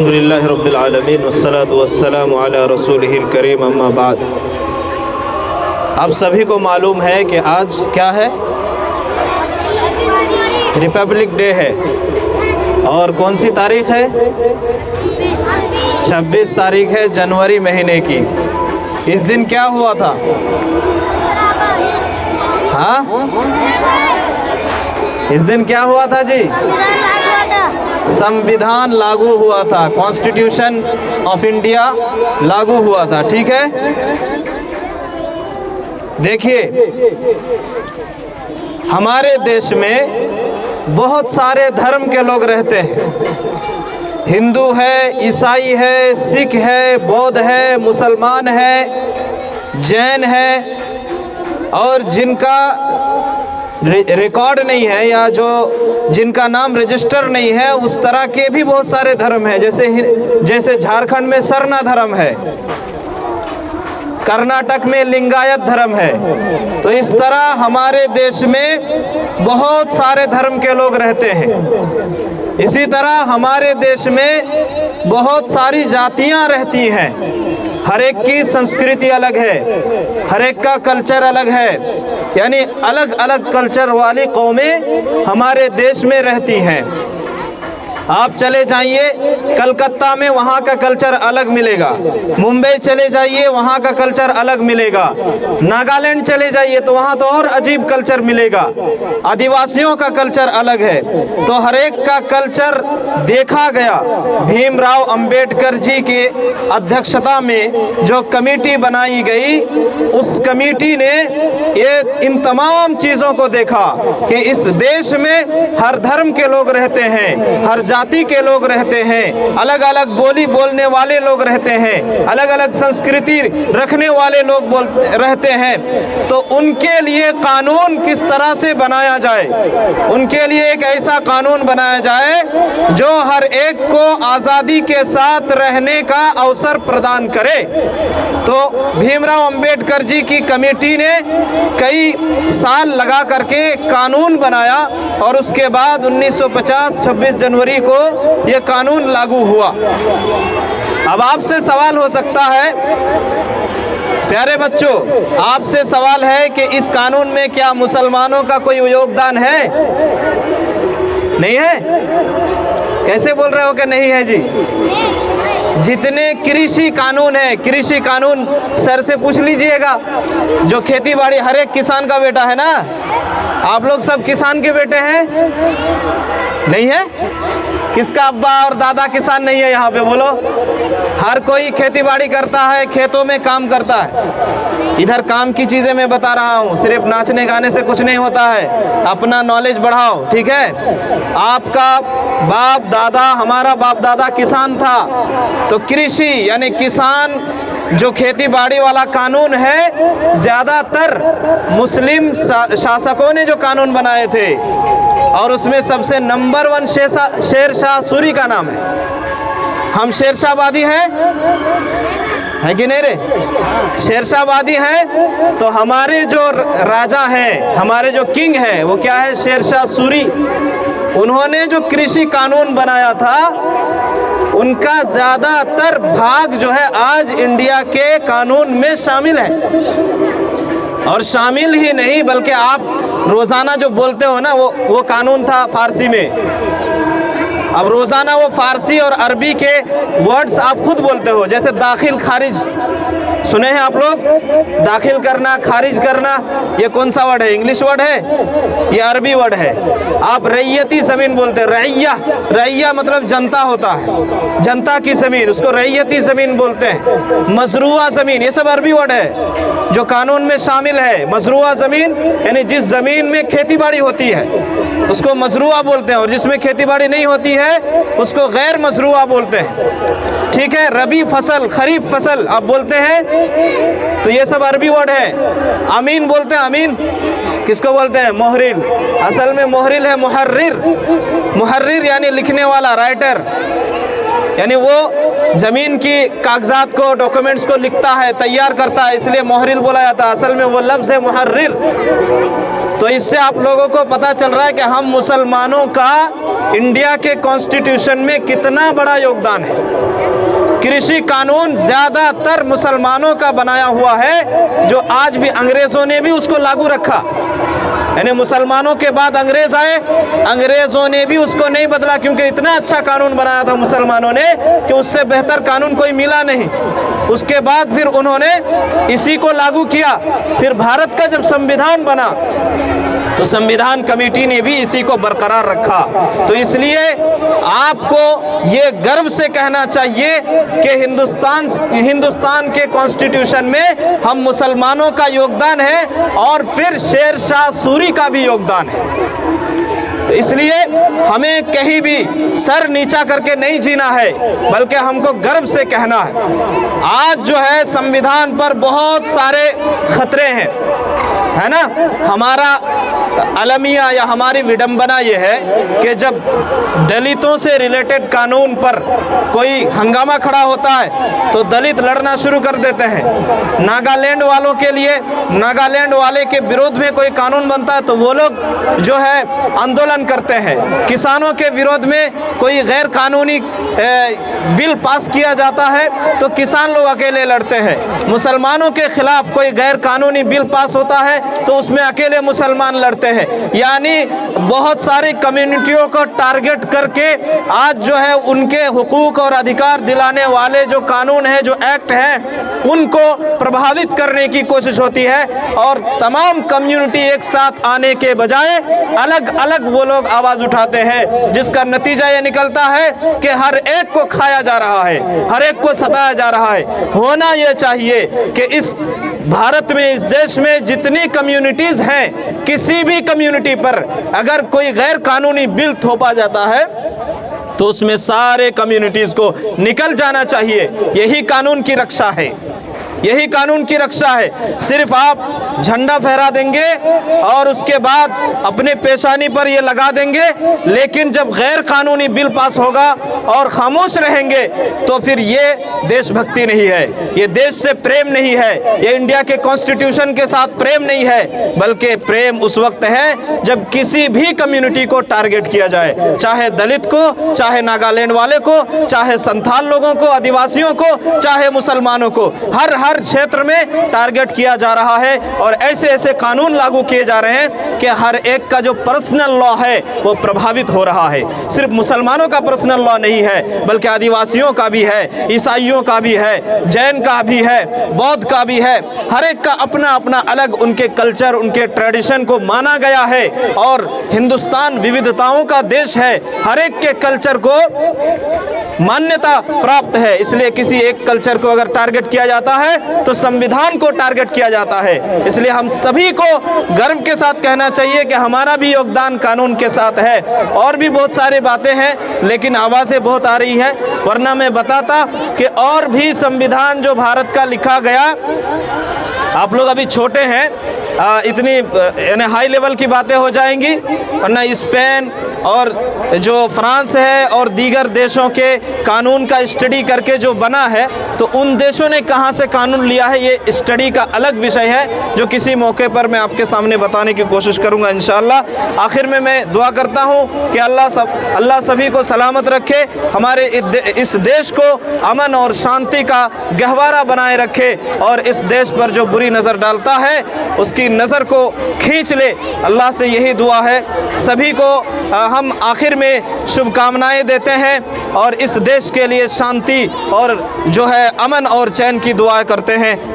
अल्हम्दुलिल्लाहि रब्बिल आलमीन वस्सलातु वस्सलामु अला रसूलिहिल करीम अम्मा बाद। आप सभी को मालूम है कि आज क्या है, रिपब्लिक डे है। और कौन सी तारीख है? 26 तारीख है जनवरी महीने की। इस दिन क्या हुआ था? हाँ, इस दिन क्या हुआ था जी? संविधान लागू हुआ था। कॉन्स्टिट्यूशन ऑफ इंडिया लागू हुआ था। ठीक है, देखिए हमारे देश में बहुत सारे धर्म के लोग रहते हैं। हिंदू है, ईसाई है, सिख है, बौद्ध है, मुसलमान है, जैन है, और जिनका रिकॉर्ड नहीं है या जो जिनका नाम रजिस्टर नहीं है, उस तरह के भी बहुत सारे धर्म हैं। जैसे झारखंड में सरना धर्म है, कर्नाटक में लिंगायत धर्म है। तो इस तरह हमारे देश में बहुत सारे धर्म के लोग रहते हैं। इसी तरह हमारे देश में बहुत सारी जातियां रहती हैं। हर एक की संस्कृति अलग है, हर एक का कल्चर अलग है, यानी अलग अलग कल्चर वाली कौमें हमारे देश में रहती हैं। आप चले जाइए कलकत्ता में, वहाँ का कल्चर अलग मिलेगा। मुंबई चले जाइए, वहाँ का कल्चर अलग मिलेगा। नागालैंड चले जाइए तो वहाँ तो और अजीब कल्चर मिलेगा। आदिवासियों का कल्चर अलग है। तो हर एक का कल्चर देखा गया। भीमराव अंबेडकर जी के अध्यक्षता में जो कमेटी बनाई गई, उस कमेटी ने इन तमाम चीज़ों को देखा कि इस देश में हर धर्म के लोग रहते हैं, हर जाति के लोग रहते हैं, अलग अलग बोली बोलने वाले लोग रहते हैं, अलग अलग संस्कृति रखने वाले लोग रहते हैं। तो उनके लिए कानून किस तरह से बनाया जाए, उनके लिए एक ऐसा कानून बनाया जाए जो हर एक को आज़ादी के साथ रहने का अवसर प्रदान करे। तो भीमराव अंबेडकर जी की कमेटी ने कई साल लगा करके कानून बनाया और उसके बाद 1950 26 जनवरी को यह कानून लागू हुआ। अब आपसे सवाल हो सकता है, प्यारे बच्चों, आपसे सवाल है कि इस कानून में क्या मुसलमानों का कोई योगदान है? नहीं है? कैसे बोल रहे हो कि नहीं है जी? जितने कृषि कानून है, कृषि कानून सर से पूछ लीजिएगा। जो खेती बाड़ी, हर एक किसान का बेटा है ना। आप लोग सब किसान के बेटे हैं? नहीं है? किसका अब्बा और दादा किसान नहीं है यहाँ पे? बोलो। हर कोई खेती बाड़ी करता है, खेतों में काम करता है। इधर काम की चीज़ें मैं बता रहा हूँ, सिर्फ नाचने गाने से कुछ नहीं होता है। अपना नॉलेज बढ़ाओ, ठीक है? आपका बाप दादा, हमारा बाप दादा किसान था, तो कृषि यानी किसान जो खेती बाड़ी वाला कानून है, ज़्यादातर मुस्लिम शासकों ने जो कानून बनाए थे, और उसमें सबसे नंबर 1 शेरशाह सूरी का नाम है। हम शेरशाहवादी हैं, है कि नहीं रे? शेरशाहवादी हैं। तो हमारे जो राजा हैं, हमारे जो किंग हैं, वो क्या है? शेरशाह सूरी। उन्होंने जो कृषि कानून बनाया था, उनका ज़्यादातर भाग जो है आज इंडिया के कानून में शामिल है। और शामिल ही नहीं, बल्कि आप रोज़ाना जो बोलते हो ना, वो कानून था फारसी में। अब रोज़ाना वो फारसी और अरबी के वर्ड्स आप खुद बोलते हो। जैसे दाखिल खारिज सुने हैं आप लोग? दाखिल करना, खारिज करना, ये कौन सा वर्ड है? इंग्लिश वर्ड है, ये अरबी वर्ड है। आप रैयती ज़मीन बोलते हैं, रैया। रैया मतलब जनता होता है, जनता की ज़मीन, उसको रैयती ज़मीन बोलते हैं। मजरूआ ज़मीन, ये सब अरबी वर्ड है जो कानून में शामिल है। मजरूआ ज़मीन यानी जिस ज़मीन में खेती बाड़ी होती है उसको मजरूआ बोलते हैं, और जिसमें खेती बाड़ी नहीं होती है उसको गैर मजरूआ बोलते हैं। ठीक है? रबी फसल, खरीफ फसल आप बोलते हैं, तो ये सब अरबी वर्ड है। अमीन बोलते हैं, अमीन किसको बोलते हैं? मोहरिल। असल में मोहरिल है मुहर्रिर। मुहर्रिर यानी लिखने वाला, राइटर, यानी वो ज़मीन की कागजात को, डॉक्यूमेंट्स को लिखता है, तैयार करता है, इसलिए मोहरिल बोला जाता है। असल में वो लफ्ज़ है मुहर्रिर। तो इससे आप लोगों को पता चल रहा है कि हम मुसलमानों का इंडिया के कॉन्स्टिट्यूशन में कितना बड़ा योगदान है। कृषि कानून ज़्यादातर मुसलमानों का बनाया हुआ है, जो आज भी अंग्रेज़ों ने भी उसको लागू रखा। यानी मुसलमानों के बाद अंग्रेज़ आए, अंग्रेज़ों ने भी उसको नहीं बदला, क्योंकि इतना अच्छा कानून बनाया था मुसलमानों ने कि उससे बेहतर कानून कोई मिला नहीं। उसके बाद फिर उन्होंने इसी को लागू किया। फिर भारत का जब संविधान बना तो संविधान कमेटी ने भी इसी को बरकरार रखा। तो इसलिए आपको ये गर्व से कहना चाहिए कि हिंदुस्तान के कॉन्स्टिट्यूशन में हम मुसलमानों का योगदान है और फिर शेर शाह सूरी का भी योगदान है। तो इसलिए हमें कहीं भी सर नीचा करके नहीं जीना है, बल्कि हमको गर्व से कहना है। आज जो है संविधान पर बहुत सारे खतरे हैं, है ना। हमारा अलमिया या हमारी विडंबना ये है कि जब दलितों से रिलेटेड कानून पर कोई हंगामा खड़ा होता है तो दलित लड़ना शुरू कर देते हैं। नागालैंड वालों के लिए, नागालैंड वाले के विरोध में कोई कानून बनता है तो वो लोग जो है आंदोलन करते हैं। किसानों के विरोध में कोई गैर कानूनी बिल पास किया जाता है तो किसान लोग अकेले लड़ते हैं। मुसलमानों के खिलाफ कोई गैर कानूनी बिल पास होता है तो उसमें अकेले मुसलमान लड़ते हैं। यानी बहुत सारी कम्युनिटियों को टारगेट करके आज जो है उनके हुकूक और अधिकार दिलाने वाले जो कानून है, जो एक्ट है, उनको प्रभावित करने की कोशिश होती है। और तमाम कम्युनिटी एक साथ आने के बजाय अलग अलग वो लोग आवाज़ उठाते हैं, जिसका नतीजा ये निकलता है कि हर एक को खाया जा रहा है, हर एक को सताया जा रहा है। होना ये चाहिए कि इस भारत में, इस देश में जितनी कम्युनिटीज़ हैं, किसी भी कम्युनिटी पर अगर कोई गैर कानूनी बिल थोपा जाता है तो उसमें सारे कम्युनिटीज़ को निकल जाना चाहिए। यही कानून की रक्षा है, यही कानून की रक्षा है। सिर्फ आप झंडा फहरा देंगे और उसके बाद अपने पेशानी पर ये लगा देंगे, लेकिन जब गैर कानूनी बिल पास होगा और खामोश रहेंगे तो फिर ये देशभक्ति नहीं है, ये देश से प्रेम नहीं है, ये इंडिया के कॉन्स्टिट्यूशन के साथ प्रेम नहीं है। बल्कि प्रेम उस वक्त है जब किसी भी कम्युनिटी को टारगेट किया जाए, चाहे दलित को, चाहे नागालैंड वाले को, चाहे संथाल लोगों को, आदिवासियों को, चाहे मुसलमानों को। हर क्षेत्र में टारगेट किया जा रहा है और ऐसे ऐसे कानून लागू किए जा रहे हैं कि हर एक का जो पर्सनल लॉ है वो प्रभावित हो रहा है। सिर्फ मुसलमानों का पर्सनल लॉ नहीं है, बल्कि आदिवासियों का भी है, ईसाइयों का भी है, जैन का भी है, बौद्ध का भी है। हर एक का अपना अपना अलग उनके कल्चर, उनके ट्रेडिशन को माना गया है। और हिंदुस्तान विविधताओं का देश है, हर एक के कल्चर को मान्यता प्राप्त है। इसलिए किसी एक कल्चर को अगर टारगेट किया जाता है तो संविधान को टारगेट किया जाता है। इसलिए हम सभी को गर्व के साथ कहना चाहिए कि हमारा भी योगदान कानून के साथ है। और भी बहुत सारी बातें हैं, लेकिन आवाज़ें बहुत आ रही हैं, वरना मैं बताता कि और भी संविधान जो भारत का लिखा गया। आप लोग अभी छोटे हैं, इतनी यानी हाई लेवल की बातें हो जाएंगी, वरना स्पेन और जो फ्रांस है और दीगर देशों के कानून का स्टडी करके जो बना है, तो उन देशों ने कहाँ से कानून लिया है ये स्टडी का अलग विषय है, जो किसी मौके पर मैं आपके सामने बताने की कोशिश करूँगा इंशाअल्लाह। आखिर में मैं दुआ करता हूँ कि अल्लाह सभी को सलामत रखे, हमारे इस देश को अमन और शांति का गहवारा बनाए रखे और इस देश पर जो बुरी नज़र डालता है उसकी नज़र को खींच ले। अल्लाह से यही दुआ है। सभी को हम आखिर में शुभकामनाएं देते हैं और इस देश के लिए शांति और जो है अमन और चैन की दुआ करते हैं।